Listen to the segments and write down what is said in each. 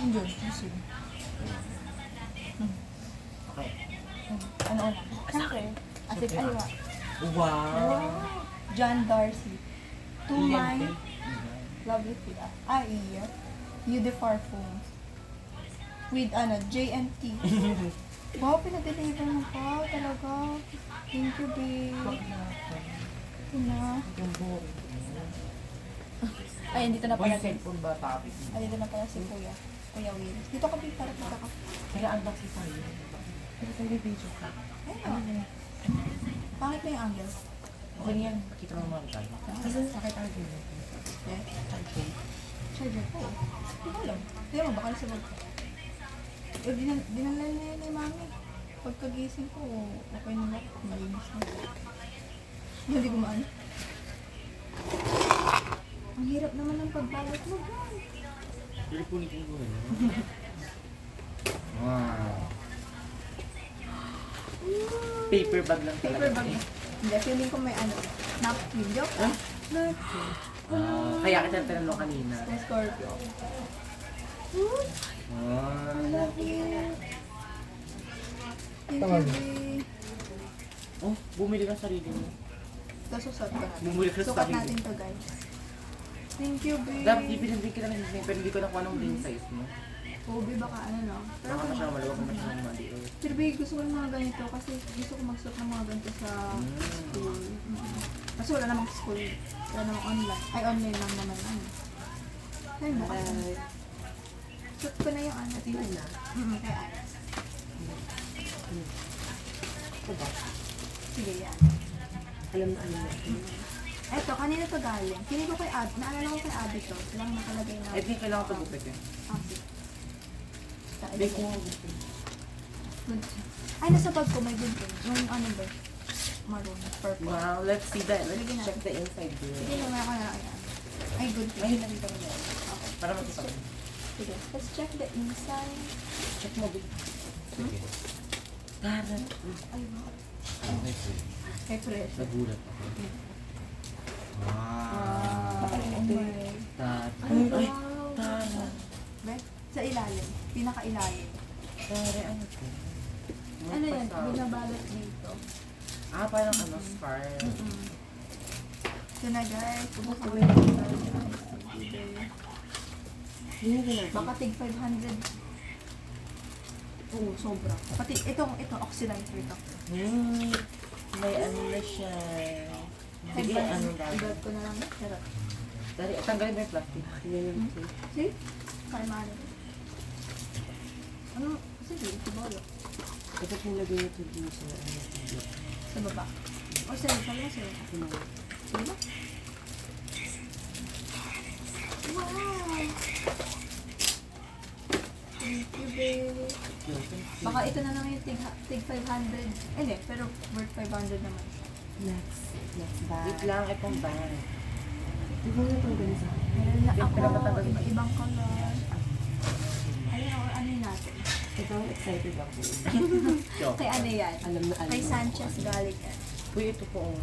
Andun, listen. Okay. Ano? Siyempre. Asik Aywa. Wow! John Darcy. To my lovely Pia. Iya. You the Parfums. With JNT. Wow, pinag-deliver mo pa. Talaga. Thank you, babe. Ito na. Ay, dito na Boy, pala. cellphone ba topic? Ay, dito na pala si Kuya. Kuya Will. Dito ka, babe. Para kita ka. Kaya unbox si tayo. Pero tayo may video ka. Ayun. Pangit na yung angle. Okay na yan. Kita mo naman tayo. Kasi sakit tayo din. Eh? Okay. Charger po. Hindi ko alam. Kaya mo, baka nasa bag. Eh, dinala na yun ni mami. Pagkagising ko, okay na lang. Malinis na. Hindi ko maano. Ang hirap naman ng pagbalot mo. Pero punitin ko rin. Wow. Paper bag lang talaga. Paper bag. Hindi, feeling ko may napkin. Joke ah. Napkin. Kaya kita tinanong kanina. May Scorpio. Ah. Love you. Thank you, babe. Oh, bumili ka sa sarili mo. Tapos susot ko natin. Bumili ka sa Sukat sarili. natin to, guys. Thank you, babe. Dapat ibigay kita ng design, pero hindi ko nakuha ng ring size mo. Oh, babe, baka no. Pero Baka masyadong maluwag, masyadong maliit. Pero babe, gusto ko ng mga ganito kasi gusto ko magsuot ng mga ganito sa school. Kasi wala namang school. Wala namang online. Ay, online lang naman. Ay, bukas. Suot ko na yung Tingnan na. Kay Alex. Sige, yan. Alam na. Eto, kanina to galing. Kini ko kay Abby. Naalala ko kay Abby to. Silang nakalagay na. Ay, di kailangan pagupit eh. Ah, sige. Hindi ko gusto. Good. Ay, nasa bag ko. May good thing. Yung ano ba? Maroon. Purple. Wow, let's see that. Let's Sige na. check the inside Sige there. na, meron ka na. Ayan. Ay, good thing. Ay, nakita mo na. Okay. Para mag-isip. Sige. Let's check the inside. Check mo, babe. Sige. Tarat. Ay, wow. Okay, sir. Kay Fresh. Nagulat ako. Wow. Oh my. Tarat. Ay, Ay, wow. tarat. Be? Sa ilalim. Pinaka-ilalim. Tarat, ano to? Ano yan? Magpasa- Binabalot dito. Ah, parang ano, scarf. So na guys. Subukan ko Wait. yung Hindi na. baka tig 500. Oo, sobra. Pati ito, oxidizer ito. May ano na siya. Sige, ano dahil. Ibat ko na lang. Sarap. Dali, tanggalin mo yung plastic. See? Kaya maano. Ano? Sige, sibolo. Ito pinagay ito dito sa ano. Sa baba. O sa'yo, sa'yo, sa'yo. Sige ba? Wow! Thank you, babe. Baka ito na lang yung tig 500. Hindi, pero worth 500 naman siya. Next bag. Wait lang, itong bag. Di ba na itong ganisa? Meron na Yung ako, pinapatagal mo. iba-ibang color. Ano yun natin? Ito, excited ako. Joke. Kay ano yan? Alam na alam. Kay Sanchez galing yan. Uy, ito po. Oh.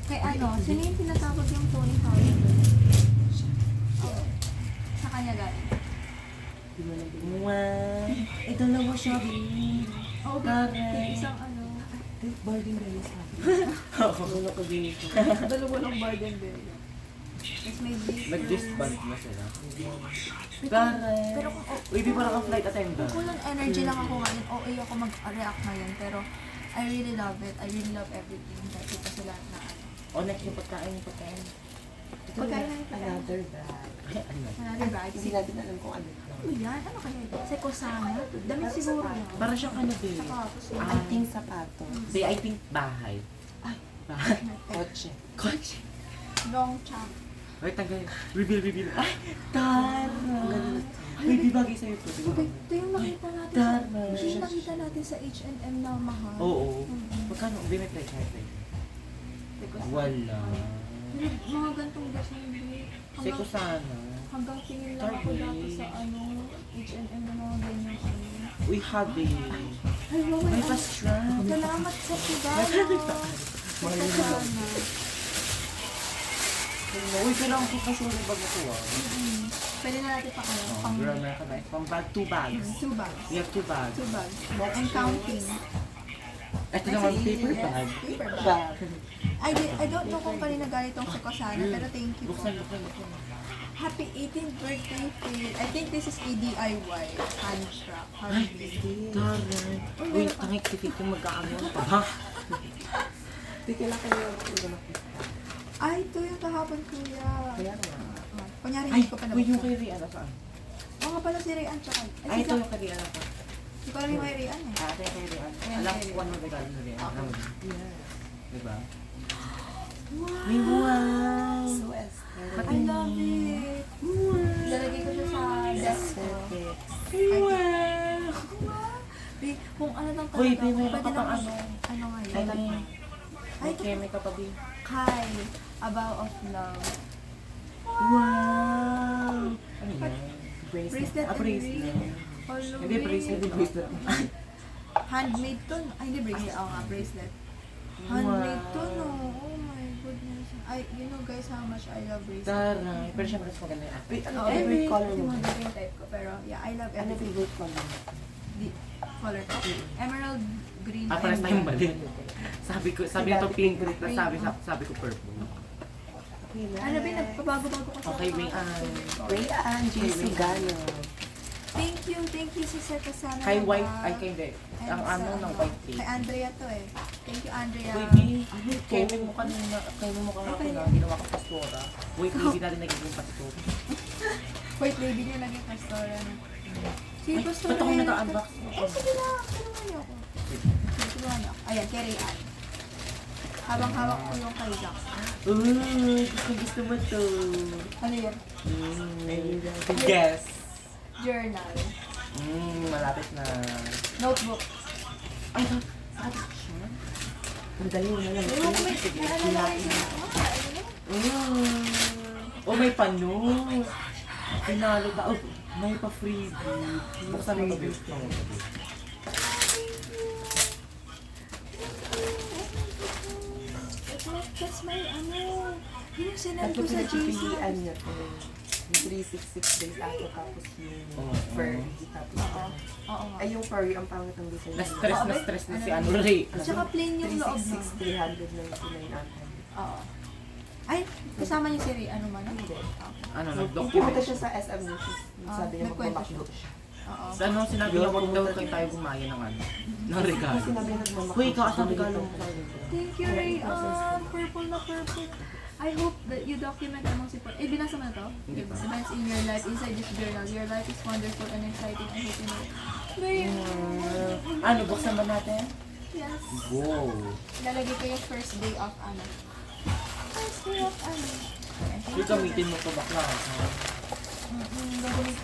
Kay ano? Sino yung tinatawag yung Tony Hawk? Oo. Sa kanya galing. Di mo lang din. Wow. Ito na mo siya, babe. Oo, Taray. isang ano. Balding Reyes sabi. Wala ko din ito. Dalawa ng Barden Berry. Tapos may beef. Nag-disband na sila. Pero Taray. kung Uy, di ba naka-flight attendant? kung kulang energy lang ako ngayon, OA ako mag-react ngayon. Pero I really love it. I really love everything. Dahil kasi lahat na ano. O, next yung pagkain, yung pagkain. Ito Pagkain na, na ito. another bag. Ay, ano? Another bag. Hindi natin alam kung ano ito. Ano yan? Ano kaya ito? Sekosana? Damit siguro yan. Para siyang ano, babe. Sapatos yan. I think sapatos. Di, I think bahay. Ay. Bahay. Kotse. Kotse. Long chop. Wait, tagal. Reveal. Ay, Tara! Uy, di bagay sa'yo to. Siguro. Ito yung nakita natin Tara. ito yung nakita natin sa H&M na mahal. Oo. Mm-mm. Magkano? Binit like natin. Because Wala. mga gantong design Seko sana. hanggang tingin lang ako Target. dati sa ano H&M na mga ganyan ano. Uy, habi. Ay, wow, May ay, pa-strap. salamat sa Tibano. Mahal na. Sana. Uy, kailangan ko pa sure bag na to ah. Mm-mm. Pwede na natin pang ano, Oh, pang girl, meron ka na. Pang bag, 2 bags. 2 bags. We have 2 bags. 2 bags. I'm counting. Ito naman paper Yes, bag. paper bag. Bag. I don't know kung kanina galing tong si Kosana, pero thank you po. Buksan. Happy 18th birthday, Phil. I think this is a DIY. Hand strap. Hand made. Taray. Uy, Uy, meron pa. tangik si Fit yung magkakaano pa ba? Hindi kailangan kayo yung makita. Ay, ito yung kahapon, kuya. Kaya nga. Ah, kunyari, Ay, hindi ko pa uy, yung nabuksan. kay Rian, saan? Oo nga pala si Rayan, tsaka. Ay, ito yung kay Rian ako. Hindi ko alam yung kay Rayan eh. Ate kay Rian. Ayan, Alam kay ko kung ano regalo ni Rian. Okay. Alam mo. Yeah. Diba? Wow! May wow! So aesthetic. I love it! Lalagay ko siya sa desk ko. Aesthetic. Wow! Babe, kung ano lang talaga, Uy, babe, meron pwede ka pang lang- ano. Ano nga Ay, yun? lang. Ay, Okay, may katabi. Kai, A Vow of Love. Wow! Ano yan? Bracelet Ah, and bracelet. ring. Hello, Hindi, bracelet. Hindi, bracelet. Handmade to. Ay, hindi bracelet. Oo nga, bracelet. Handmade to, no. Oh my goodness. Ay, you know guys how much I love bracelet. Taray. Pero syempre, mas maganda yung Wait, ano Oo, favorite babe, color hindi mo? mo maganda yung type ko. Pero yeah, I love Ano everything. favorite color mo? The color ko. Emerald green. Ah, pares and tayong black. mali. Sabi ko pink, tapos sabi ko purple. Okay na. Ano ba, nagpabago-bago ko sa Okay, Rayan. Rayan, JC Gano. Thank you si Sir Kasana. Kay na white, bag. ay kay hindi. And Ang sa ano ng white Kay cake. Andrea to eh. Thank you, Andrea. Baby, Ano ito? kaya mo kanina, kaya mo kahapon Okay. na ginawa ka pastora. Wait, baby natin nagiging pastor. White lady niya naging pastora na. Si Ay, Pastor ba't ako Eric. nag-unbox? Sige na, tulungan niyo ako. Tulungan niyo ako. Ayan, kay Rayan. Habang-hawak ko yung kay Jax. Uy, gusto mo to. Ano yun? Yes. Journal. Malapit na. Notebook. Ay, sabi ko siya. Ang dali mo na lang. Ewan ko may ano lang siya. Oh, may panos. Pinalo ba? Oh, may pa-freebie. Buksan mo ito, babe. That's my ano. Yun yung sinend At ko sa GC. pinagpipilian niya to. Yung 366 days after tapos yung Oo. furry. Tapos Oo nga. ay yung furry ang pangit ng design. Na-stress na si ano, Ray. At saka plain yung loob no? 366, 399 ata. Oo. Ay, kasama niyo si Ray. Ano man? Hindi. Ano, Pumunta nag-document. siya sa SM News. Sabi niya nagkwento magmamakdo siya. Oo. Sa ano, sinabi niya, huwag daw kayo tayo gumaya ng ano, ng regalo. Kasi sinabi niya magmamakdo. Uy, ikaw, asang regalo mo? Thank you, Ray. Purple na purple. I hope that you document among si Eh, binasa mo na to? Hindi pa. Events in your life inside this journal. Your life is wonderful and exciting. I hope you know it. Ray, Ano, buksan ba natin? yes. Wow. Lalagay ko yung first day of ano. First day of ano. Ayan, thank Uy, you. gamitin mo to bakla. Gagawin,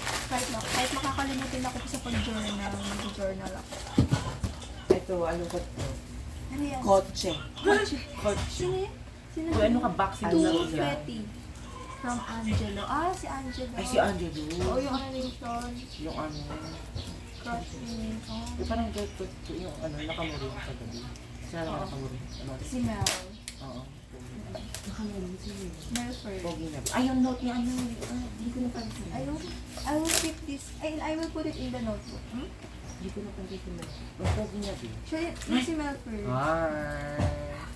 kahit makakalimutin ako sa pag-journal, mag-journal ako. Ito, ano ba ito? Ano yan? Kotse. Kotse. Coach. Sino yan? Sino Uy, ano ka, boxing Ano lang siya? siya? Confetti. From Angelo. Ah, si Angelo. Ay, si Angelo. Oo, yung animation. Yung ano. Crush animation. Yung parang yung ano, nakamuri sa gabi. Siya naman Oo. nakamuri. Ano? Si Mel. Oo. Nakamarin siya. Mel Ferd. Pogi na. Ay, yung note niya, ano, hindi ko napansin. I will keep this. I will put it in the notebook. Hmm? Hindi ko napansin na. Yung pogi niya, di. Siya yun si Mel Ferd. Hi.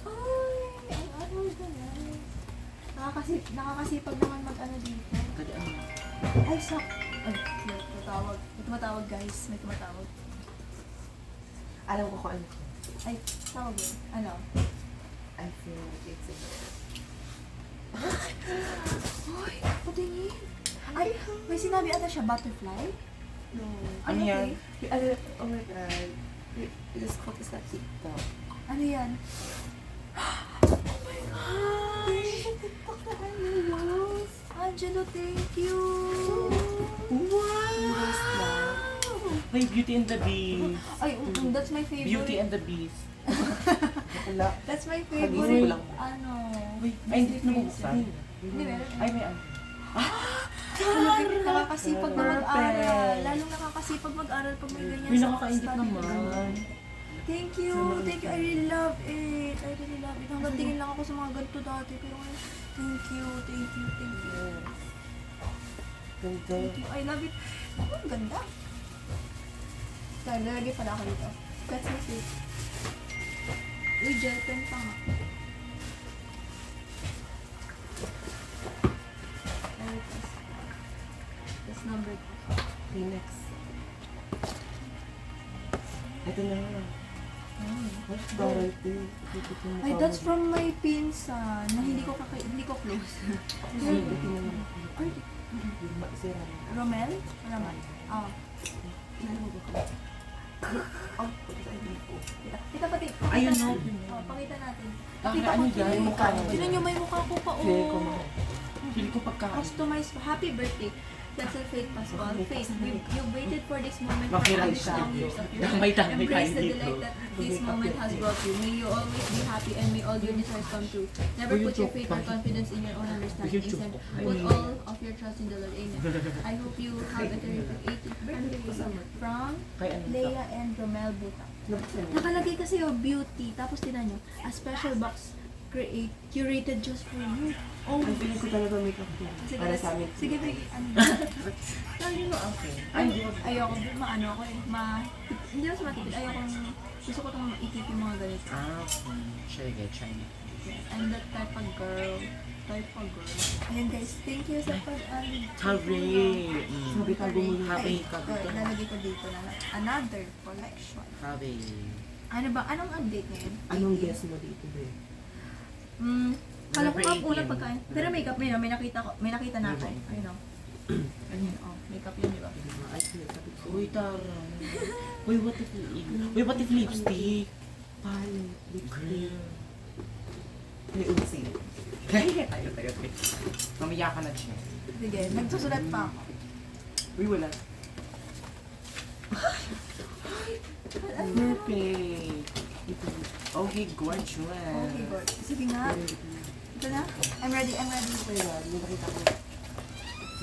Ay, ang ano ko na. Nakakasipag naman mag-ano dito. Kadi ano? Ay, sak. Ay, may tumatawag. May tumatawag, guys. May tumatawag. Alam ko kung ano. Ay, tawag yun. Ano? I feel like it's a Ay, patingin. Ay, may sinabi ata siya, butterfly? No. Ano yan? Ano, oh my God. This quote is not TikTok. Ano yan? Oh my gosh! Sa TikTok na ano, Angelo, thank you! Rose na. May Beauty and the Beast. Ay, that's my favorite. Beauty and the Beast. Wala. That's my Hagising favorite. ko lang. Ano? Uy, ay, hindi ko nabuksan. Hindi, meron. Ay, may ano. Nakakasipag na mag-aral. Lalong nakakasipag mag-aral pag may ganyan Uy, sa nakakaingit study naman. group. Thank you. Thank you. I really love it. I really love it. Hanggang tingin lang ako sa mga ganito dati. Pero ngayon, thank you. Thank you. Thank you. Ganda. I love it. Oh, ang ganda. Lalagay pala ako dito. That's my sweet. Uy, gel pen pa nga. That's number 2. Okay, next. Ito na nga. Ay, baray po. Ay, that's from my pinsan na hindi ko close. Ay, ito na nga. Ay, Sira. Romel? Raman. Oh. Oh, Kita pati. Ayun, no. Oh, pakita natin. Bakit Kita ano ko yan? to. Mukha mo ba Tignan yan? nyo, may mukha ko pa. Feel ko Oh. mo. Pili ko pagkain. Customized. Happy birthday. That's a fake Pascual. Faith, you waited for this moment for Makiray these siya. long years of your Damay-damay life. Embrace kayo the dito. delight that this moment has brought you. May you always be happy and may all your desires come true. Never Will you put your joke faith pa? or confidence in your own understanding. Will you Instead, joke? put all of your trust in the Lord. Amen. I hope you have a terrific 18th birthday from Kay ano Leia and Romel Buta. Nabuksan mo. Nakalagay kasi yung beauty, tapos tinan nyo, a special box curated just for you. Oh, Ang feeling ko talaga makeup ko. sige, Para sa amin. sige, baby, ano. Ay, yun ang okay. Ay, hindi mo. Ayoko, maano ako eh, hindi ako sa matipid, ayoko, gusto ko itong maikip yung mga ganito. Ah, okay. Sige, China. I'm that type of girl. Ayan guys, thank you sa pag-alig. Hooray! Sabi ka bumuli. Happy ka Oh, dito. ilalagay ko dito na another collection. Happy. Ano ba, anong update ngayon? Anong guess mo dito, be? Kala ko nga Number una 18. pagkain. Pero makeup, may nakita na ako. Ayun o. Ayun o, makeup yun, di ba? Ay, sabi ko. Uy, tara. Uy, what if lipstick? Palette, lip cream. Girl. May unsi. Tayo. Mamaya ka na siya. Sige, nagsusulat pa ako. Uy, wala. Perfect. Okay, gorgeous. Okay, good. Sige nga. Ito na. I'm ready. Ay, wala. May nakita ko.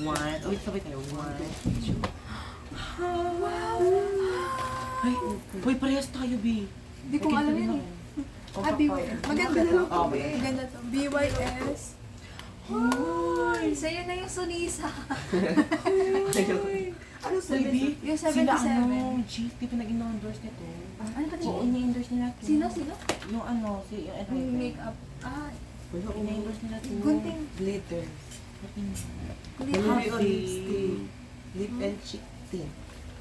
One. Oh, sabay tayo. One. Wow! Ay, uy, parehas tayo, B. Hindi ko alam yan eh. Ah, BYS. Maganda na lang Oh, to. Maganda to. BYS. Hoy! Sa'yo na yung Sunisa. Ano Uy, B. Yung Sila 77. ano, Chief, di pa nag-endorse nito. Ano pa Oo, din? ini-endorse nila. to. Sino? Yung ano, si yung Yung makeup. Ah, Wala ko. ini-endorse nila to. gunting. Glitter. Glitter. Wala may on Happy. lipstick. Lip and cheek tint.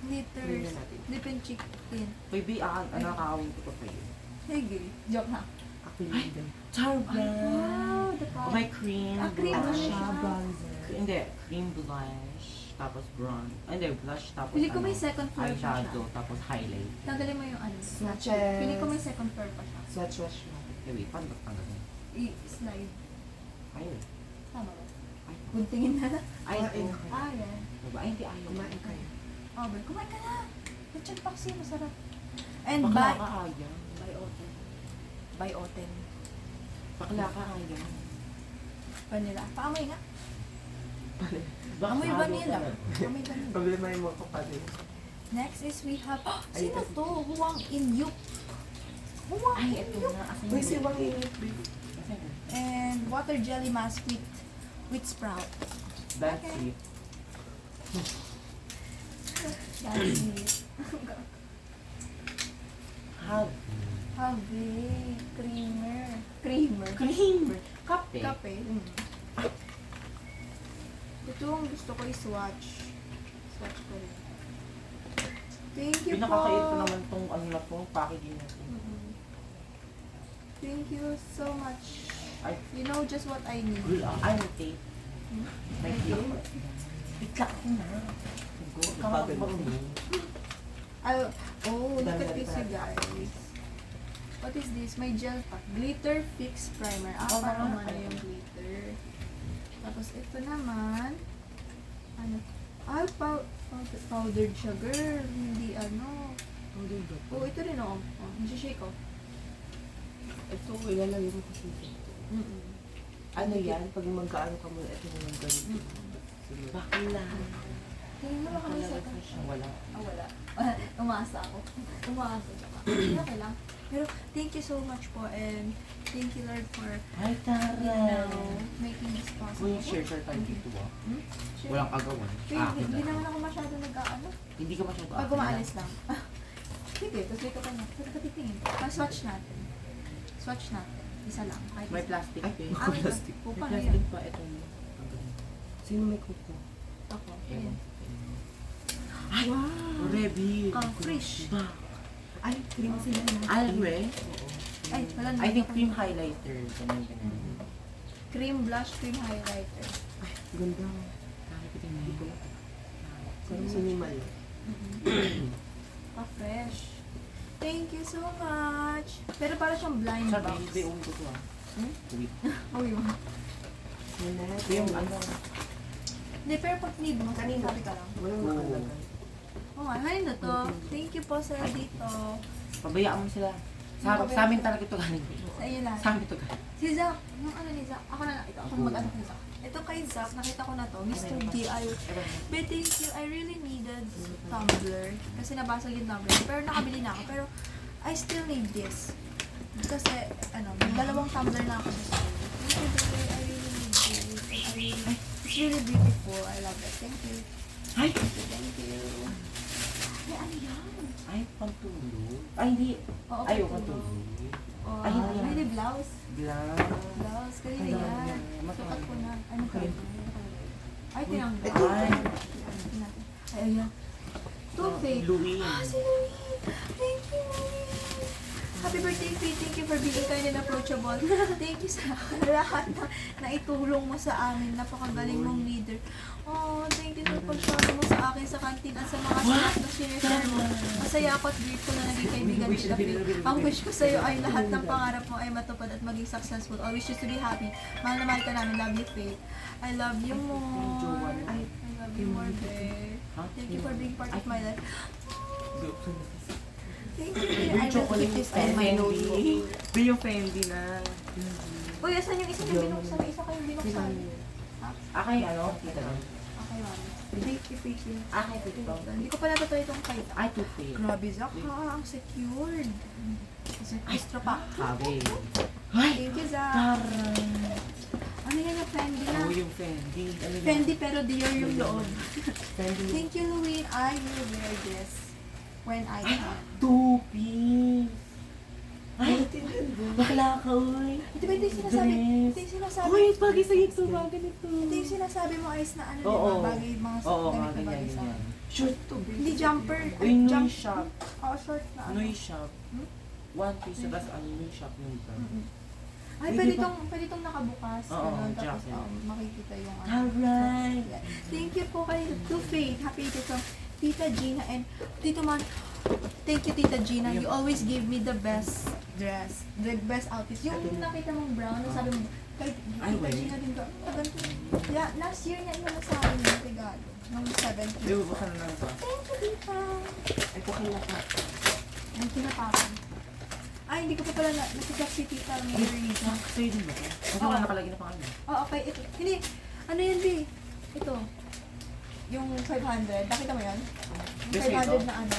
Glitters. Tingnan natin. Lip and cheek tint. Uy, B, nakakawin ko pa kayo. Sige. Joke na. Ako yun din. Tara! Wow, the Oh, may cream. Ah, cream Ano ano blush. siya? siya? Bronzer. Hindi, cream blush, tapos bronze. Hindi, blush, tapos Pili ko may second floor pa siya. eyeshadow, tapos highlight. Tanggalin mo yung ano. Swatches. Pili ko may second floor pa siya. Swatch wash mo. Eh, wait, paano ba tanggalin? I-slide. Ayun. Tama ba? Ay, Guntingin na lang. ay, Kumain oh. ka. Ah, yan. Diba? Ay, hindi ayaw. Kumain kayo. Oh, boy. Kumain ka na. Lechon paksi, masarap. And Bakla by... ka ayaw. By Oten. Bakla ka ayaw. Vanilla. Paamoy nga. Baka Amoy salo vanilla. ka. Amoy vanilla. Problema yung mga kapatid. Next is we have... Ay, Sino ito. to? Huwang Inyuk. Huwang Ay, ito Inyuk. na. Asan Uy, yun? si Wang Init. Asan yun? And water jelly mask with sprout. That's Okay. it. That's it. Have. Have creamer. Cream. Kape. Kape. Ito ang gusto ko i-swatch. Swatch ko rin. Thank you po. Pinakakait ko naman tong ano na to, packaging na to. Mhm. Thank you so much. Ay, You know just what I need. girl, ay, tape. Hmm? May tape. Bigla ko na. Pagod mo. Oh, look Dami at na this, you guys. What is this? My gel pack. Glitter Fix Primer. Oh, Parang mga- ano yung glitter. Tapos ito naman. Ano? Ah, powdered siya, girl. Hindi ano. Oh, ito rin oh. Oh, shake oh. Ito, ilalagay mo kasi dito. Ano yan? Pag magkaano ka muna, ito yung ganito. Bakla. Tingin mo baka may Bakla second. siya. Wala. Ah, wala. Umasa ako. Umasa ka. Okay lang. Pero thank you so much po and thank you Lord for, Ay, you tara. know, making this possible. Uy, share tayo dito ah. Sure. Walang agawan. Hindi naman ako masyado nag-aano. Hindi ka masyado Pag umaalis lang. Sige, tapos dito ka na. Pero patitingin. Swatch natin. Swatch natin. Isa lang. Kahit May isa. plastic Ay, eh. Ah, plastic. Pupa May na plastic yun. pa. Ito. Sino may kuko? Ako. Ewan. Ayan. Ay! Wow! Rebi! Fresh. Ba? Ay, cream sila na. Alwe? Ay, wala na. I think cream highlighter. Ganun. Cream blush, cream highlighter. Ay, ganda. Kaya ko tingnan. Parang minimal. Fresh. Thank you so much. Pero para siyang blind Sabi, box. hindi uwi ko to ah. Uwi. Oh, yun. Ito yung ano. Hindi, pero pag need mo, Kanina. sabi ka lang. Walang Oo. nakalagay. Oh, ano na to? Thank you po sa dito. Pabayaan mo sila. Sa amin talaga ito galing. Sa iyo lahat. Sa amin ito galing. Si Zach, yung ano ni Zach, ako na lang, ito, ako mag-ano kay Zach. Ito kay Zach, nakita ko na to, Mr. D.I. But thank you, I really needed tumbler. Kasi nabasag yung tumbler. Pero nakabili na ako. Pero, I still need this. Kasi, may dalawang tumbler na ako sa school. Thank you, baby. I really need this. It's really beautiful. I love it. Thank you. Ay! Thank you. Ay, ano yan? Ay, pantulog. Ay, hindi. Oo, Ay, pantulog. pantulog. Oh, Ay, hindi yan. may di blouse. Blanc. Blouse. Kanina Ay, yan. yan. Sukat ko na. Ano ka? Okay. Ay, tinanggal. Ito. Ay, ayan. Too fake. Louis. Si Louis. Thank you, Louis. Happy birthday, Faith. Thank you for being kind and approachable. Thank you sa lahat na itulong mo sa amin. Napakagaling mong leader. Oh, thank you sa pag-share mo sa akin sa kantin at sa mga snack na sinishare mo. Masaya ako at grateful na naging kaibigan kita, Faith. Ang wish ko sa'yo ay lahat ng pangarap mo ay matupad at maging successful. I wish you to be happy. Mahal na mahal ka namin. Love you, Faith. I love you more. I love you more, Faith. Thank you for being part of my life. Thank you. I will keep this in my notebook. Be yung Fendi na. Uy, asan yung isa yung binuksan? May isa kayong binuksan. Akay ano? Tita lang. Okay, mami. Thank you. Akay tito. Hindi ko pa natutuloy itong kay Ay, toothpaste. Grabe, Zach, ha? Ang secured. Kasi extra pa. Sabi. Ay! Thank you, Zach. Taray. Ano yan yung Fendi na? Oo, yung Fendi. Ano yun? Fendi pero Dior yung loob. Fendi. Thank you, Louie. I will wear this when I can. Tupi. Ay, bakla ka, uy. Ito ba ito yung sinasabi? Dress. Ito yung sinasabi. Uy, bagay sa'yo ito, bagay nito. Ito yung sinasabi mo, Ice, na ano, Oo. diba? Bagay mga Oo, ganito mga ganyan, bagay sa ganyan. akin. Short to, be. Hindi jumper. Uy, Ay, Nui shop. Oo, short na ano. Nui shop. Hmm? One piece, tapos ano, Nui shop yung ito. Ay, Pwede pwede itong nakabukas. Oo, ganun, tapos jacket. makikita yung ano. Alright. Thank you po kay To Faith. Happy to from Tita Gina and Tito Man. Thank you, Tita Gina. You always give me the best dress. The best outfit. Yung nakita mong brown, sabi mo, kay Ay, Tita wait. Gina din ka. Yeah, last year niya inano sa akin yung regalo. Nung 7th. Di ba baka na lang ito? Thank you, Tita. Ay, kukila ka. Ang kinatapan. Ay, hindi ko pa pala nasikat si Tita Marisa. Sa'yo din ba? Kasi Oo. wala nakalagay na pangalan. Oh, okay. Ito. Hindi. Ano yan, B? Ito. Yung 500. Nakita mo yan? Yung Yes, 500 ito. na ano?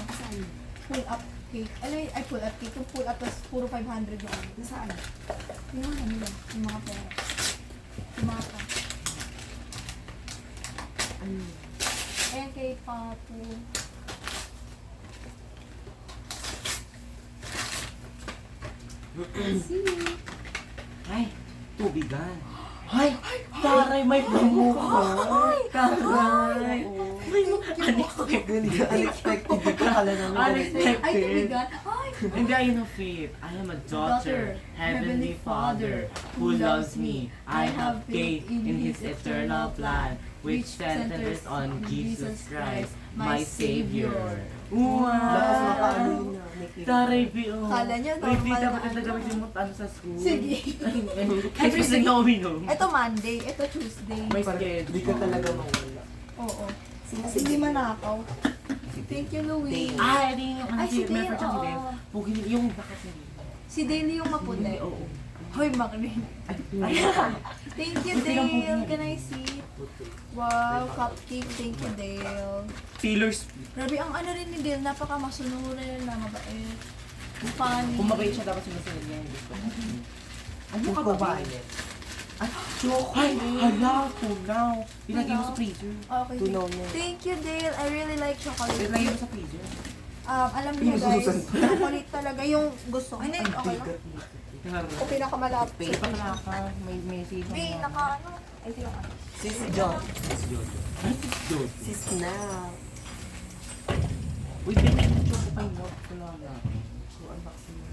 Pull up cake. Ano yun? Ay, pull up cake. Yung pull up, tapos puro 500 yung ano. Nasaan? Yung mga ano nila. Yung mga pera. Yung mga pa. Ano? Ayan kay Papu. See? Ay, tubigan. Ay, taray, may pamuko. Taray. Unexpected. Di ko kala namin. Ay, Unexpected. tubigan. Ay! Hindi, ayun ang faith. I am a daughter, heavenly Father, who loves me. I have faith in His eternal plan, which centers on Jesus Christ, my Savior. Lakas Wow! makaano yun na. May clip. Taray, Bio. Kala niyo, Uy, Bi, normal dapat na ito ano. gamitin mo ano sa school. Sige. Kasi gusto niya uminom. Ito Monday, ito Tuesday. May Parang schedule. Di ka talaga mawala. Oo. Hindi manakaw. Thank you, Louie. Ah, hindi yung Ay, si Dale, May friend siya si Dale. oo. Pugi, yung bakit niya. Si Dale yung maputi. Oo. Hoy, Macrin. Thank you, Dale. Can I see? Wow, cupcake. Thank you, Dale. Taylor Swift. Grabe, ang ano rin ni Dale, napaka-masunurin na mabait. Funny. Kung mabait siya, dapat sinusunod niya yung gusto. Ano Yung ka ba? kabayan. Ay, hala, tunaw. Ilagay mo sa freezer. Okay. Tunaw na. Thank you, Dale. I really like chocolate. Ilagay mo sa freezer. Alam niyo guys, chocolate talaga yung gusto. Hindi, Ang okay lang. bigat nito. O pinakamalapit. Wait, may message. May naka ano. Ay, sino ka? Sis John. Sis Jojo. Ay, Sis Jojo. Sis Now. Uy, ganyan yung choco pie mo. Wala na. So, unboxing mo.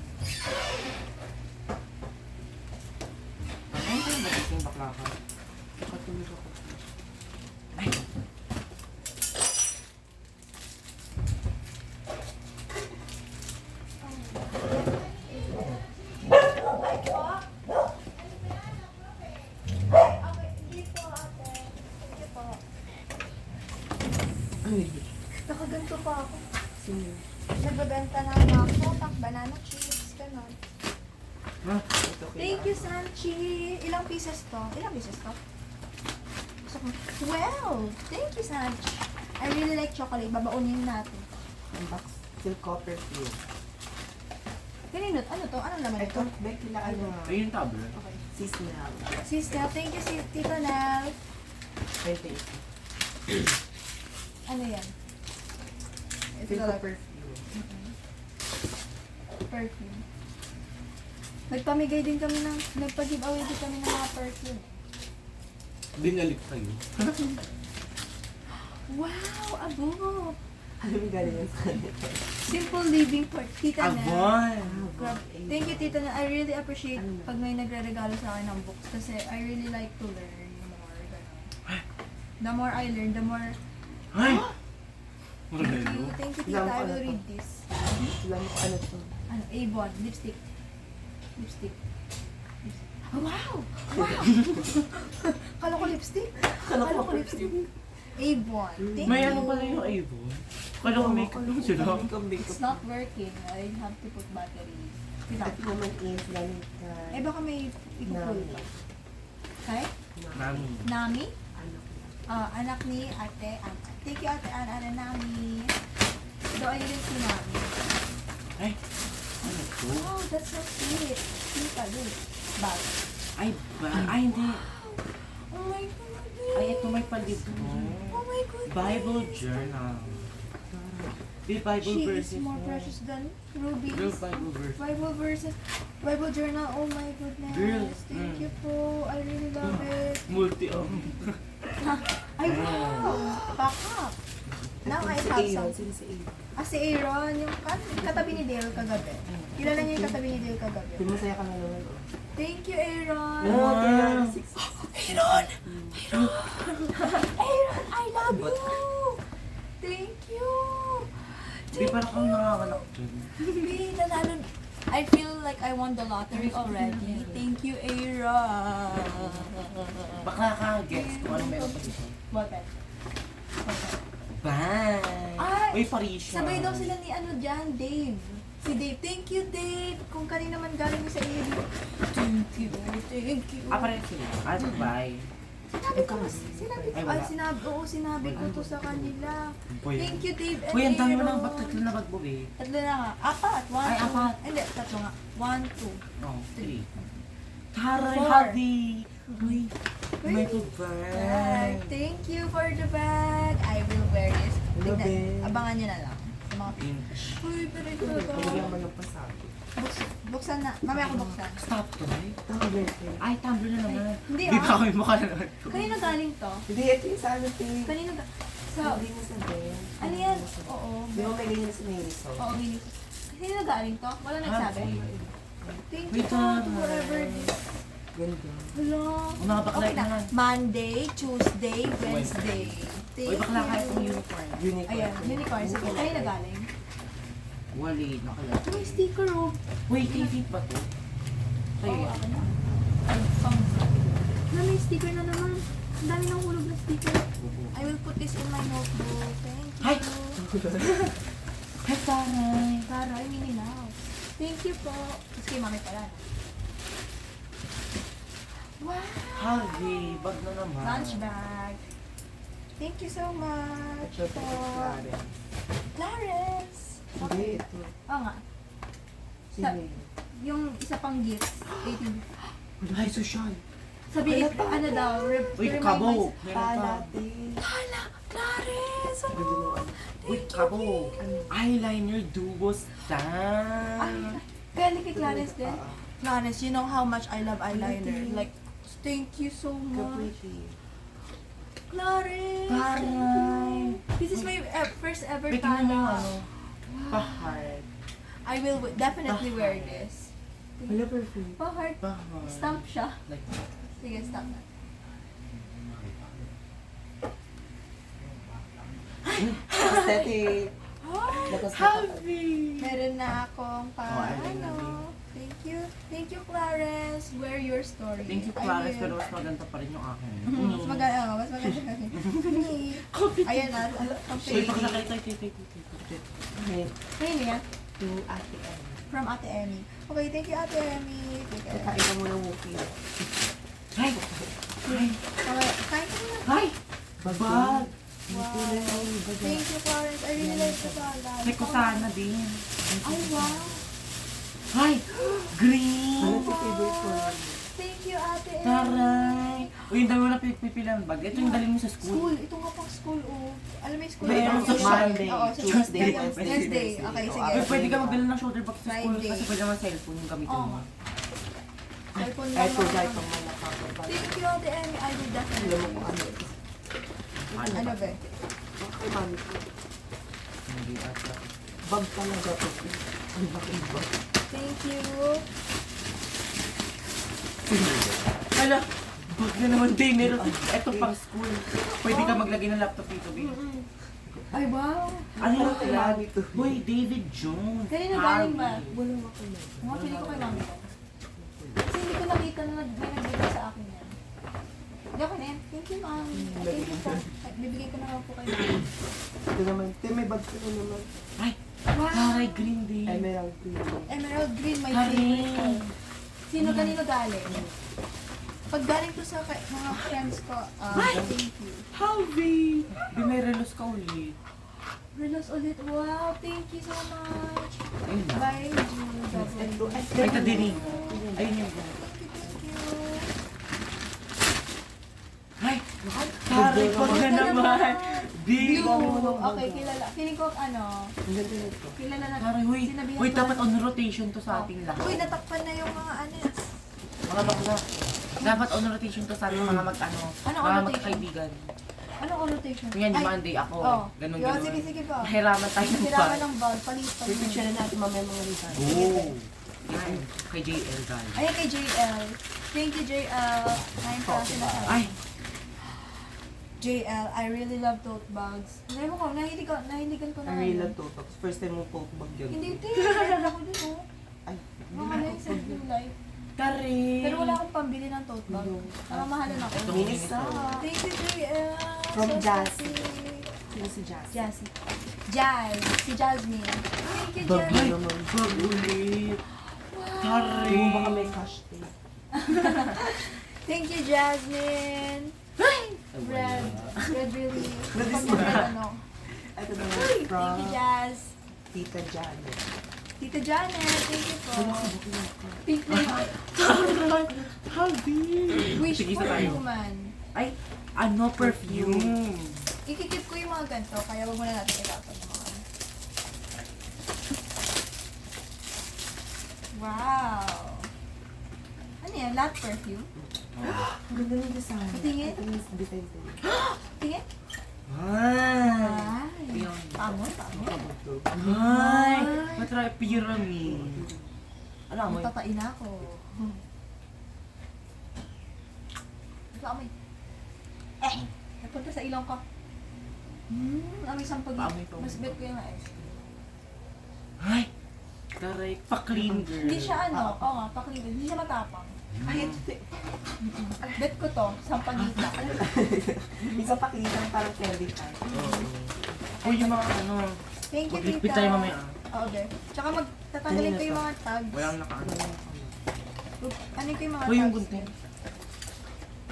Ay, ay, magising bakla ka. Katulog ako. Ay, Ay, Nakaganto pa ako. sino? Nagbabenta na ako, tak banana chips, ganon. ha? Ito Thank you, Sanchi. Ilang pieces to? Ilang pieces to? Gusto ko. 12! Thank you, Sanchi. I really like chocolate. Babaunin natin. Unbox. Silk Copperfield. Kanino? Ano to? Ano naman Ito, ito? Becky lang ano. Ay, yung tablet. Okay. Sis Now. Sis Nell, thank you, Tita Nell. Ito ito. Ano yan? Ito Silk talaga. Copperfield. Perfume. Nagpamigay din kami ng, nagpa-giveaway din kami ng mga perfume. Binalik kayo. Wow! Abo! Alam mo galing yan sa kanya. Simple living for Tita Nell. Avon! Grab- Thank you, Tita Nell. I really appreciate Ano ba? pag may nagre-regalo sa akin ng books kasi I really like to learn more. Ganun. The more I learn, the more... Ay! Thank you, thank you, Tita. Alam ko I ano will to. read this. Alam mo ano to. Ano, Avon, lipstick. Lipstick. Oh, wow! Wow! Kala ko lipstick. Kala ko lipstick. Avon. Thank May you. ano pala yung Avon? Kala ko makeup lang sila. It's not working. I have to put battery. Wait Ito lang. naman is galing Eh baka may ikupull Nami. pa. Okay? Mami. Nami? Ano ko. Anak ni Ate Ann. Thank you, Ate Ann. Ate Nami. Do I rin si Nami? Ay! Ano to? Oh, that's so sweet. Tita, look. Bag. Ay, ba? Ay, hindi. Oh my God. Ay, ito may palito. Oh my God. Bible Journal. The Bible She verses. is more precious than rubies. Girl, Bible verses. Bible verses. Bible journal. Oh my goodness. Girl, Thank you po. I really love it. Multi, Ay, wow. Back up. Now I Si have Aaron. some. Sino si Aaron? Si Aaron, yung katabi ni Dale kagabi. Kilala niya yung katabi ni Dale kagabi. Di masaya ka na naman. Oh. Thank you, Aaron. No, Wow. kaya 6. Aaron! Aaron, I love you! Thank you! Di para kang nakakanak dyan. Babe, nanalo. I feel like I won the lottery already. Thank you, Aaron. Bakla ka, guess kung ano meron pa dito. Bakit? Bye! Ay, Uy, Parisha. Sabay daw sila ni ano dyan, Dave. Si Dave. Thank you, Dave. Kung kanina man galing sa iyo. Thank you. Thank you. Ah, pareho sila. Ah, bye. Sinabi ko mas, sinabi ko. Ay, wala. Sinabi ko to sa kanila. Boy. Thank you, Dave and Uy, ang dami mo Aaron. nang ba't tatlo na bag mo, eh? Tatlo na nga. Apat. One, Ay, two. apat. Hindi, tatlo nga. 1, 2. No, 3. Taray, Four. Habi! Uy, may Uy. bag. Thank you for the bag. I will wear this. Hello, Tignan, babe. abangan nyo na lang. Sa mga Pinch. Uy, pero ito Pagyan mo ng pasabi. Buksan na. Mamaya ako buksan. Stop to, eh. Tumbler ko. Ay, tumbler na naman. Hindi, Di ah. ba ako yung mukha na naman? Kanino galing to? Hindi, ito yung sa ano, Ting. Kanino sa... Hindi mo sabihin. Ano yan? Oo. Di ba may ganyan sa Marisol? Oo, Mini. Kanino galing to? Wala nagsabi? Thank you Wait, po to whoever this. Ganda. Hello. Nakabakla Okay na. naman. Monday, Tuesday, Wednesday. Thank Uy, bakla ka you. itong unicorn. Unicorn. Ayan, unicorn. Sige, kanino galing? Wali, nakala. May sticker oh. Wait, TV ba to? Oo, Sa'yo yan. ako na. Ay, na may sticker na naman. Ang dami ng hulog na sticker. I will put this in my notebook. Thank you. Hi! Hi, Taray! Taray, mini now. Thank you po. Tapos kay mami pala. Wow! Habi, bag na naman. Lunch bag. Thank you so much Ito, ito, po. Clarence. Clarence! Hindi, ito. Oo nga. Sino yun? Yung isa pang gift. 18. Ay, social. Sabi, ano daw, Uy, remind kabog. myself- Meron ka. Palatin. Hala, Clarice! Ganda ng ano. Uy, kabog. Eyeliner duo stand. Kaya kay Clarice din. Ah, Clarice, you know how much I love eyeliner. Pretty. Like, thank you so much. Kapiti. Clarice! Taray. This is my first ever Tingnan mo yung Tana. ano. Pa-heart. I will definitely wear this. Wala perfect. Pa-heart. Pa-heart. Stamp siya. Like, Sige, stamp na. Aesthetic. Lakas na happy. Meron na akong Oh, I like ano. Thank you. Thank you, Clarence. Wear your story. Thank you, I Clarence, will. pero mas maganda pa rin yung akin. Mas maganda, mas maganda kasi. Ayan na, ang Uy, baka page. nakita, Ahead Ayun yan. to Ate M. From Ate Emmy. Okay, thank you, Ate Emmy. Thank you. Kain ka muna Wookie. Hi! Okay, kain ka muna. Hi! Bag! Wow. Thank you, Clarence. I really like the salad. May kusana din. Ay, wow. Hi! Green! Ano sa favorite ko? Thank you, Ate Emmy. Taray! Uy, yung dami mo na pipilang bag. Ito yung dali mo sa school. School. Ito nga pang school, oh. Alam mo yung school? Meron Ito sa yung- Monday, Oo, sa Tuesday, Wednesday. Wednesday. Okay, Oo, sige. Uy, pwede ka magdala ng shoulder bag sa school Friday. kasi pwede naman cellphone yung gamitin Oo. mo. Cellphone lang Eto naman. guys, pang malakang. Thank you, Ate Emmy. I will definitely. Alam mo kung ano. Ano ba? Bakit mami ko? Hindi ata. Bag talaga to. Ang laking bag. Thank you. Hala! Bag na naman din. Meron. Ito pang school. Pwede ka maglagay ng laptop dito, babe. Ay, wow. Ano yung kay mami to? Boy, David Jones. Kanino galing ba? Harry. Wala nga ko na. Mga pili ko kay mami ko. Kasi hindi ko nakita na may nagbigay sa akin yan. Hindi ako na yan. Thank you, ma'am. Thank you po. Ay, bibigay ko na lang po kay ma'am. Ito naman. Ito may bag ko na naman. Ay! Wow. Taray, green day. Emerald green. Emerald green, my Hari. favorite color. Sino kanino galing? Pag galing to sa mga friends ko, thank you. Harvey! Di may relos ka ulit. Relos ulit. Wow, thank you so much. Ayun na. Bye, Jude. Ito, ay, Ay, tadiri. Ayun yung Thank you. Ay! Taray, pag na naman. Big! Blue. Okay, kilala. Feeling ko ano, Ang ganda nito. kilala na. Taray, huy. Sinabihan Huy, ko dapat na- on rotation to sa ating lahat. Uy, natakpan na yung mga ano. Mga bakla. Dapat on rotation to sa ating mga mag-ano, Ano on mga rotation? magkakaibigan. Anong rotation? Yan, yung Ay, Monday ako. oh. Ganun, Yo, ganun. sige, sige pa. Mahiraman tayo ng Siraman bag. ng bag. Palit. Pipicture na natin mamaya mga results. Oo. Yan. Kay JL galing. Ayan kay JL. Thank you, JL. Ngayon pa sinasabi. Ay! JL, I really love tote bags. Hindi mo ko, nahiligan ko na. I really love Totox. First time mo poke bag yun. Hindi, meron ako din, oh. Ay, hindi Mga na na ako yung self new life. Kari! Pero wala akong pambili ng tote bag. Nakamahalan ako. Minis na. Thank you, JL. From So Jassy. sexy. Sino si Jazz? Jassy. Jazz. Si Jasmine. Thank you, Bag Jazz. Ay! naman. Bag ulit! Kari! Hindi mo baka may cash tape. Thank you, Jasmine. Red. Red really. Red is Pag- bad. ano. Ito naman Thank you, from Jazz. Tita Janet. Tita Janet, thank you po. Wala ka bukla ka. Pink na yun. Taray! Harvey! Wish Sige, for isa a tayo. woman. Ay! Ano perfume? Ikikip ko yung mga ganito, kaya wag muna natin itapon yung mga. Wow! Ano yan? Lahat perfume? Ang ganda ng design. Tingin? Ito yung design din. Tingin? Ay! Ay! Tamo, tamo. Ay! Matry pyramid. Alam mo, Tatain ako. Ito amoy. Napunta sa ilong ko. Amoy sampag. Paamoy pa. Mas bet ko yung ice. ay! Taray, pa-clean girl. Hindi siya ano, oo nga, pakliwan. Hindi siya matapang. Ay, ito. Bet ko to, sampagita. Isa pa kitang parang candy type. Oo. Uy, yung mga ano, Thank you, mag-liquid tita. tayo mamaya. Oo, okay. Tsaka magtatanggalin ko yung mga tags. Walang nakaano. Ano ko yung mga Uy, yung tags? gunting.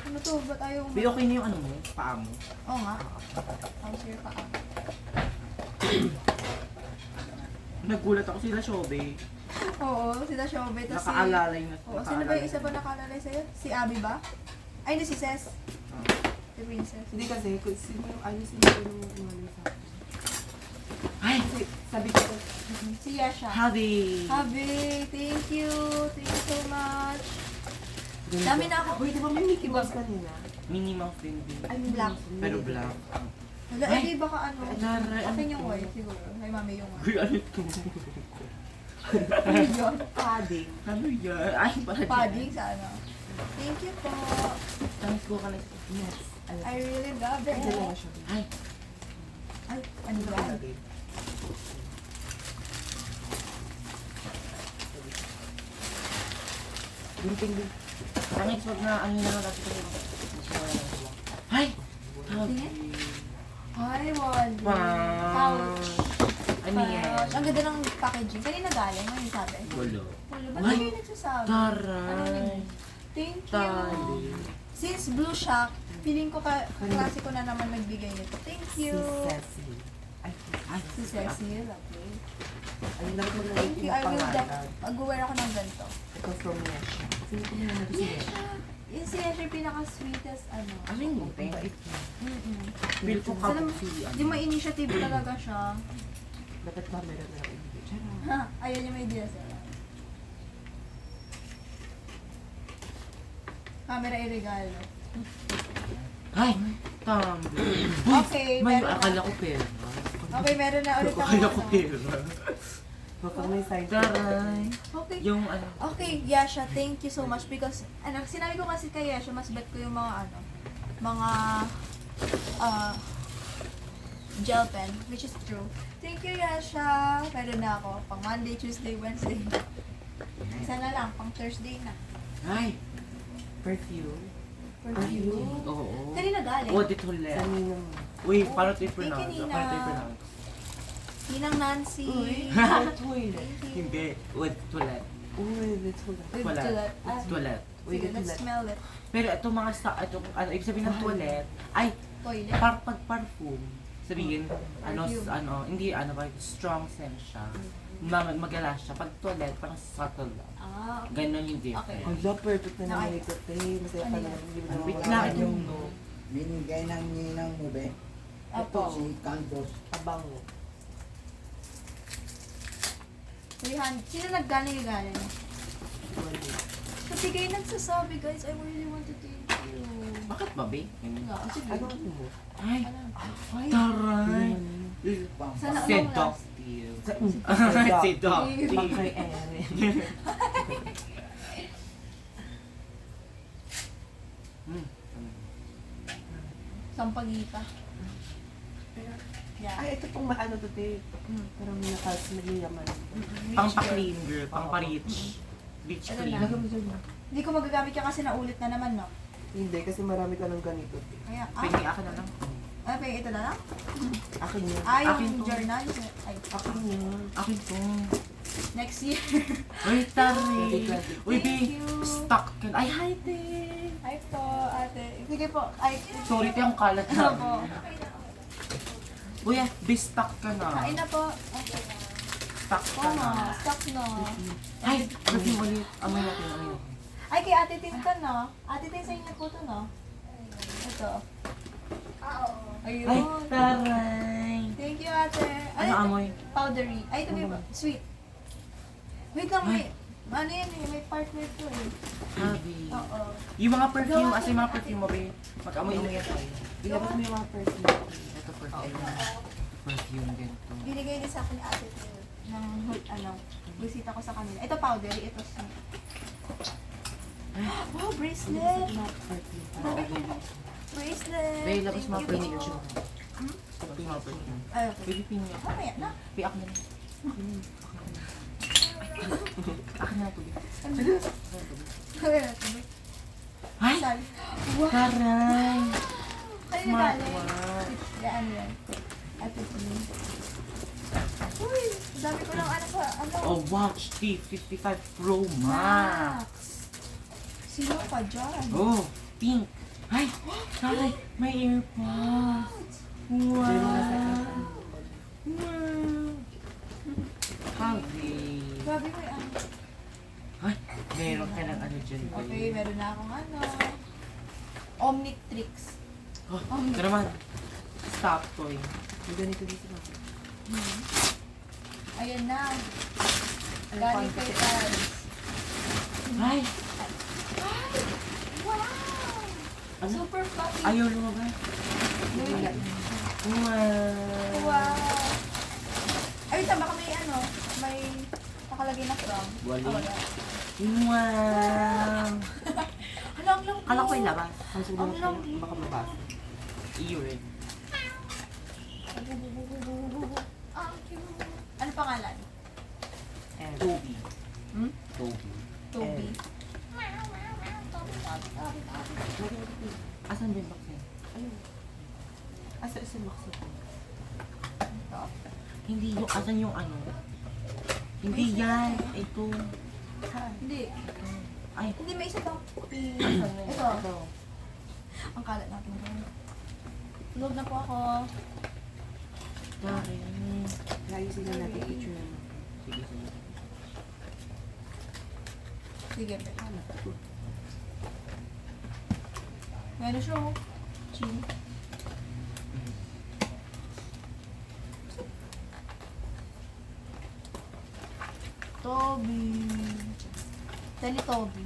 Ano to? Ba't ayaw mo? Uy, okay na yung ano mo, paa mo. Oo nga. How's your paa? Nagulat ako sila, Shobe. Oo, sila Shobe. Tas Nakaalalay na. Oo, sino ba yung isa pa nakaalalay sa'yo? Si Abby ba? Ay, no, si Ces. Si Princess. Hindi kasi, kung sino yung ayos yung umano sa akin. Ay! Kasi sabi ko, Si Yasha. Habi! Habi, thank you. Thank you so much. Dami na ako. Uy, di ba may Mickey Mouse kanina? Minnie Mouse din din. I'm black. Pero black. Wala, Ay! eh, di baka ano. Naray, Akin ano yung to? white, siguro. May mami yung white. Uy, ano to? Ano yun? Padding. Ano yan? Ay, pala Padding sa ano. Thank you po. Thanks ko ka na. Yes. Ano? I really love it. Ay, dalawa siya. Ay! Ay, ano ba? Nakalagay. Gunting din. Tangits, wag na. Ano na nga dati kasi. Ay! Tingin? Ay, Wally. Wow! Pouch. Ano yan? Pouch. Ang ganda ng packaging. Kanina galing, ano yung sabi? Walo. Wala, ba't Ay, kayo nagsasabi? Taray! Thank you. Tali. Since Blue Shock, feeling ko klase ko na naman nagbigay nito. Thank you. Si Cecil. Ay, Ay, Si Cecil, okay. Ang laki mo na Thank you. I will pangalan. mag-wear ako ng ganito. Ito from Yasha. Sino ko na si Yasha? Yung si Yasha yung pinaka-sweetest, ano. ano yung Ang ngute? bait niya. Mm-mm. Feel ko Alam, kapag si ano. yung may initiative talaga siya. Dapat ba meron na lang hindi? Charot. Ha, ayun yung may DSLR. Camera i-regalo. Ay! Tambi. Okay, May meron na. akala ko pera. Okay, meron na ulit ako. Akala ko ano. pera. Baka may side. Taray. Okay. Yung ano. Okay, Yasha, thank you so much because ano, sinabi ko kasi kay Yasha, mas bet ko yung mga ano, mga gel pen, which is true. Thank you, Yasha. Meron na ako pang Monday, Tuesday, Wednesday. Sana lang, pang Thursday na. Ay! Perfume. Perfume. Oo. Kanina galing. Oh, dito ulit. Sa ninang. Uy, paano ito Thank i-pronounce? you, Nina. Paano ito i-pronounce? Ninang Nancy. Uy, sa toilet. Thank you. Hindi. With toilet. Uy, let's go. With Toilet. toilet. With toilet. Uy, Sige, with let's toilet. smell it. Pero itong mga sa, itong, ano, ibig sabihin ng toilet, ay, Toilet. pag parfum, sabihin, ano, Perfume. ano, hindi, ano ba, strong scent siya. Magala siya. Pag toilet, parang subtle lang. Ah, Ganon yung difference. Okay. Hala, perfect na naman Okay. ito. Masaya Ano pa yun? naman. Hindi mo Ano Wait naman lang, wala ito. yung Binigay ng ninang mo, be. Apo. Si Cantos. abango. 300. Sino naggaling yung galing? Kasi kayo nagsasabi, guys, I really want to thank you. Bakit ba, be? Nga, sige. Ano mo? Ay, Ano? Ay, taray. Sana Seductive. Seductive. Seductive. Bakay ere. Hmm. Sampagita. Yeah. Ay, ito pong maano to, te. Parang nagyayaman. Pang pa-clean, girl. Pang pa-rich. Beach Ano clean. na? Lagam mo dyan. Hindi ko magagamit yan kasi naulit na naman, no? Hindi, kasi marami ka ng ganito. te. Kaya, Pwede ako na lang. ito na lang? Akin yan. Yung Akin to. journal. Ay, Akin yan. Akin to. next year. Uy, tari. Uy, be. Thank you. Stuck ka. Ay, hi, te. Ay po, ate. Sige po. Ay, Sorry, te. Ang kalat Ano po? na. Uy, be stuck ka na. Kain na po. Okay. Stuck ka Oo na. nga, stuck na. Ay, gabi ulit. Amoy natin, amoy natin. Ay, kay Ate Tin to, no? Ate Tin, sa inyo po to, no? Ito. Ayun. Ay, taray. Thank you, ate. Ano amoy? Powdery. Ay, ito may sweet. Wait lang, ano yan eh, may partner to eh. Habi. Oo. Yung mga perfume, as in mga perfume mo, be. Mag-amoy-amoy yan tayo. Ilabas mo yung mga perfume. Ito perfume. Perfume din to. Binigay din sa akin ni Ate Tin ng bisita ko sa kanila. Ito powdery, ito sweet. Wow, bracelet! Mga perfume. Bracelet! Be, labas Thank mga you perfume. po. Labas mga perfume. Ay, okay. Pwede pinya. Mamaya na. Be, ako na lang. Akin na to, be. Mamaya na. Tuloy. Ay! Sali. Wow! Taray! Kayo Smart galing. watch. Yan, yan. Ate Tin. Uy, dami ko lang ano sa, ano. Oh, watch T55 Pro Max. Sino ka dyan? Oh, pink. Ay, taray, may AirPods. Wow. Wow. Habi. Grabe mo yung ano. Ay, meron ka ng ano dyan, Okay, meron na akong ano. Omnitrix. Oh, Omnitrix. ito naman. Stop toy. May ganito din sila. Ayan na. Ano, Galing kay Taz. Ay! Wow! Ano? Super fluffy. Ayaw lumabas. Wala. Wow! Wow! Ay, tama ka may may nakalagay na from. Wali. Ah, wala. Wow! Hala, ang lang. Kala ko yung labas. Ang sulat Ang ko, lambing. baka mabasa. Urine. Ang cute. Ano pangalan? And, Toby. Hmm? Toby. Toby. Asan ba yung box niya? ayun. Asa isa maksa ko? Ito? Hindi yung, asan yung ano? Hindi yan. Ito. Hindi. Ay. Hindi, may isa pang Ito. Ito. Ang kalat natin doon. Tulog na po ako. Sorry. Ayusin na natin picture na. Sige, sige. Sige, be. Hanap ko. Meron siya, oh. Chin. Toby. Dali, Toby.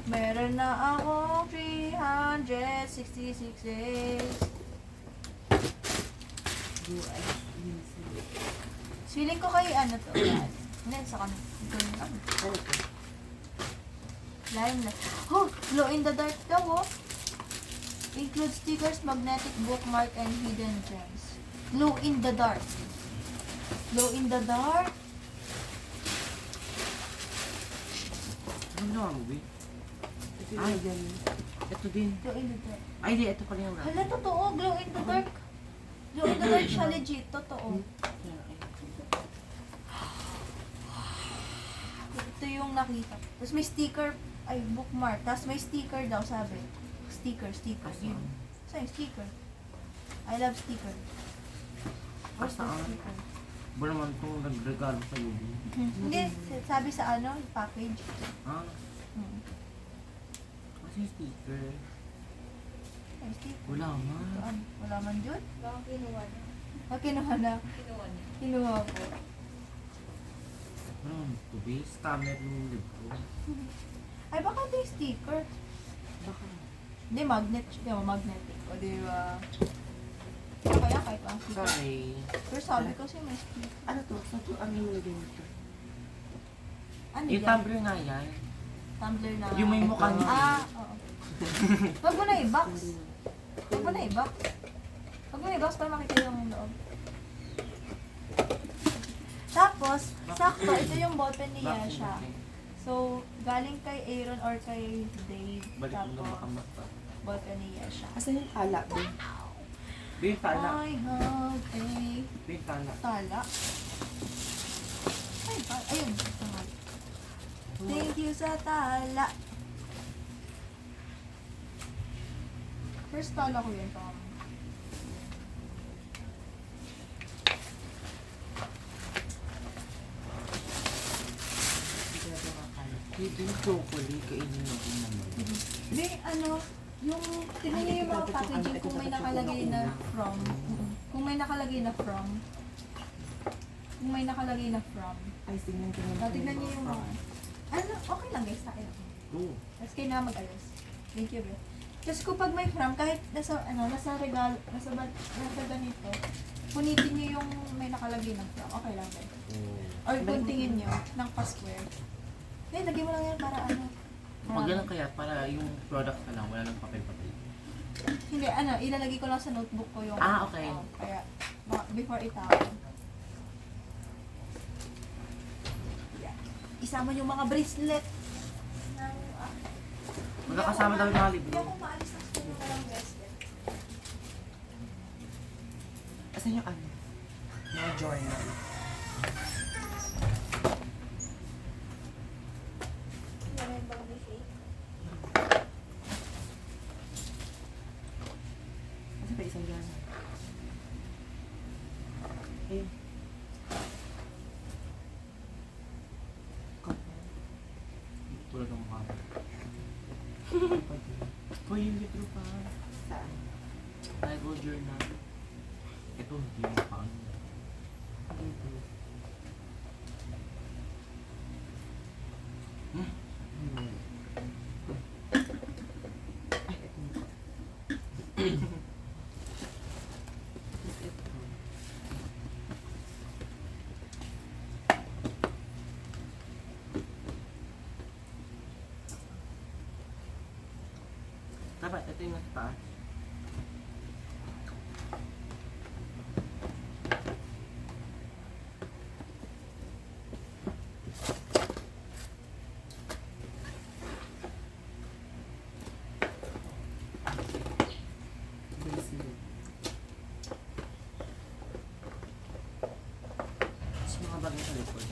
Meron na ako 366 days. Blue eyes. Lindsay. Feeling ko kay ano to. Hindi, sa kanila. Ano to? Lime na. Oh, glow in the dark daw, oh. Includes stickers, magnetic bookmark, and hidden gems. Glow in the dark. Glow in the dark. Ano na ang movie? Ito Ay. yung dyan. Ito din. Glow in the dark. Ay, di. Ito pala yung wrap. Hala, totoo. Glow in the dark. Glow in the dark siya legit. Totoo. Ito yung nakita. Tapos may sticker. Ay, bookmark. Tapos may sticker daw, sabi. Sticker. Asan? Yun. Saan yung sticker? I love sticker. Where's the Asan? sticker? Ba naman itong nagregalo sa'yo? Hindi, sabi sa package. Ha? Hmm. Kasi yung sticker. Ay, sticker. Wala man. Saan? Wala man dyan? Baka kinuha niya. Kinuha na. Kinuha niya. Kinuha ko. Wala man ito, be. Scammer yung libro. Ay, baka ito yung sticker. Baka. Hindi, magnet. Di ba, magnetic. O, di ba? Kaya kahit ang sticker. Sorry. Pero sabi ko siya may sticker. Ano to? Saan to? Ano yung nilagay nito? Ano Yung yan? tumbler nga yan. Tumbler na. Yung may mukha niya. Oo. Wag mo na i-box. Wag mo na i-box. Wag mo na i-box para makita yung loob. Tapos, sakto, ito yung ballpen ni Bakit Yasha. hindi? So, galing kay Aaron or kay Dave. Balik mo na Tapos, makamata. ballpen ni Yasha. Asan yung tala doon? Be, tala. I have a Be, tala. tala. Ay, ayun. Tama. Thank you sa tala. First tala ko yun, Tom. Hindi ko na nakakalat. Pwede yung chocolate, kainin mo din naman. Hindi, yung, tingnan niyo yung mga packaging kung may nakalagay na from. Kung may nakalagay na from. Kung may nakalagay na from. Ay, tingnan ko naman. Tignan niyo yung mga. Ano, okay lang guys, sa akin. Oo. Tapos kayo na mag-ayos. Thank you, bro. Kasi kapag may from, kahit nasa ganito, punitin niyo yung may nakalagay ng from. Okay lang guys. Or puntingin niyo ng pa-square. Eh, lagyan mo lang yan para ano. Pag yan kaya, para yung product na lang, wala nang papel-papel. Hindi, ilalagay ko lang sa notebook ko yung... Ah, okay. Kaya, before itawag. Yeah. Isama yung mga bracelet. Magkakasama daw yung mga libro. Hindi ako maalis ng school na lang bracelet. Asan yung ano? Mga journal. Yan yung bang buffet. Asan pa isang journal? Ayun. Tulad ng mga. Pwede. yung libro pa. Saan? Bible journal. Ito, hindi mo pa. Dito. Hmm. Ay, ito na. Ito. Dapat, ito yung nasa taas. Basil. Tapos mga bagay sa likod.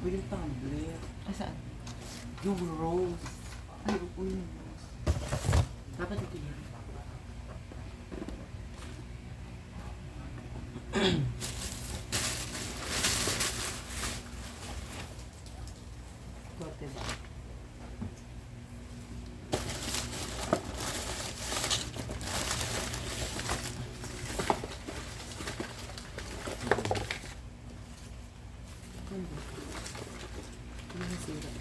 Uy, yung tumbler. Ah, saan? Yung rose. Ay, uy, yung rose. Dapat ito yun. Kote ba? Ano ba? Ano nasira?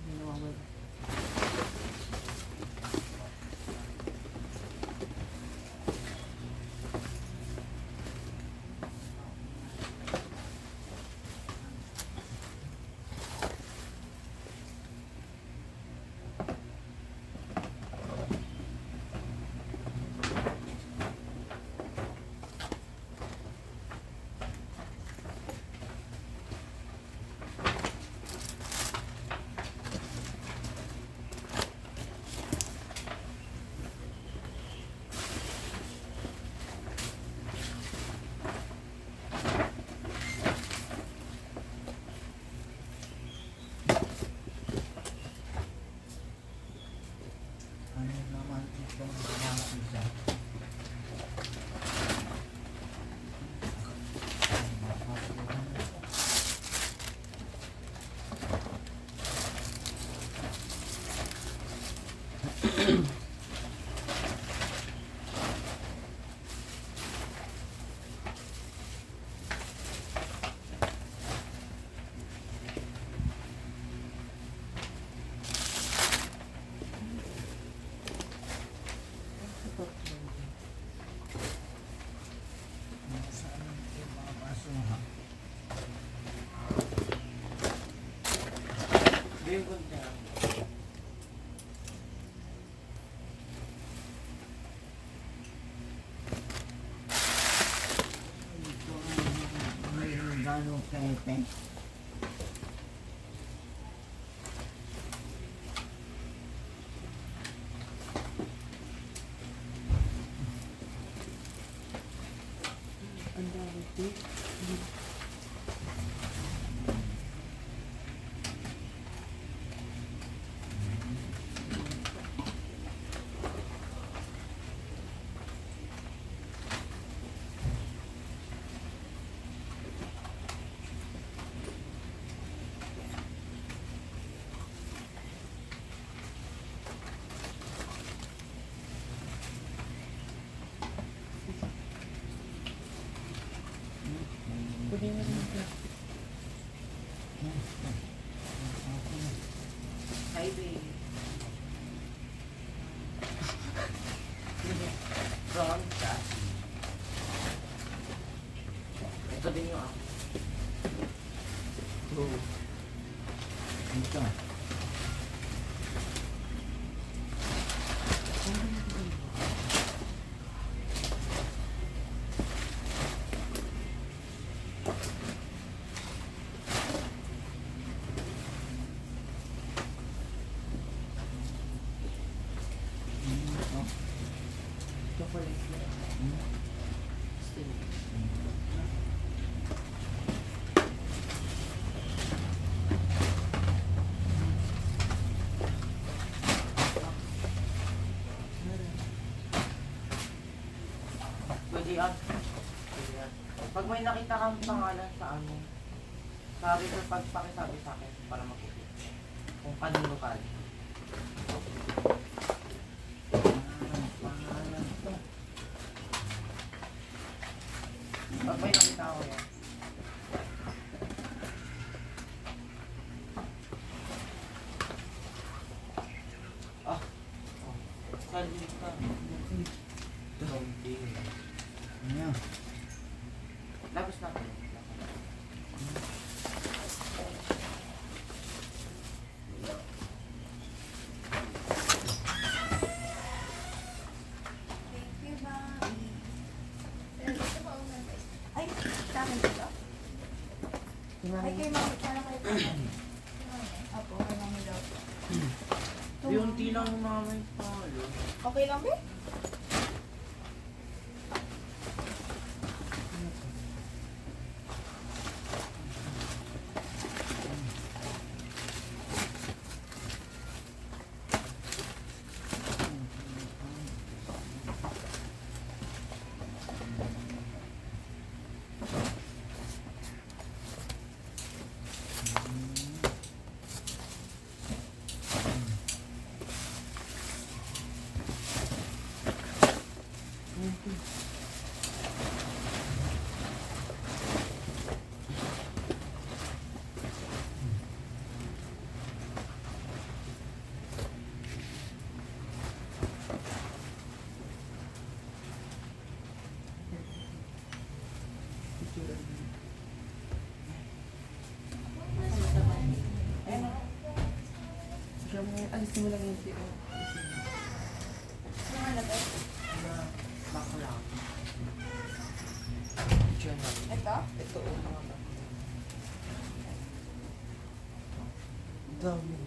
May nawawala. Ano naman itong mga isa? Saan yung mga basuhan? Game ko na. Ito ang may gano'ng kaipe. Ang dami dito. Pwede na rin ito. Hi, babe. From Cassie. Ito din yung ako. Ito. Pwede yan. Pwede yan. Pag may nakita kang pangalan sa ano, sabi ko, pakisabi sa akin para makikita. Kung kanino ka. Pangalan to. Pag may nakita ko yan. Ah. Oh. Salita. Something. Ayan. Labas natin. Thank you, Mami. Ay, sa akin ito. Ay, kay Mami. Para kay Mami. Apo, kay Mami daw. Yung lang yung mga may palo. Okay lang, be? Ayan o. Siya mo ngayon. Alisin mo lang yung siya. Yung ano, be? Na bakla. Journal. Ito? Ito o mga bako. Dami.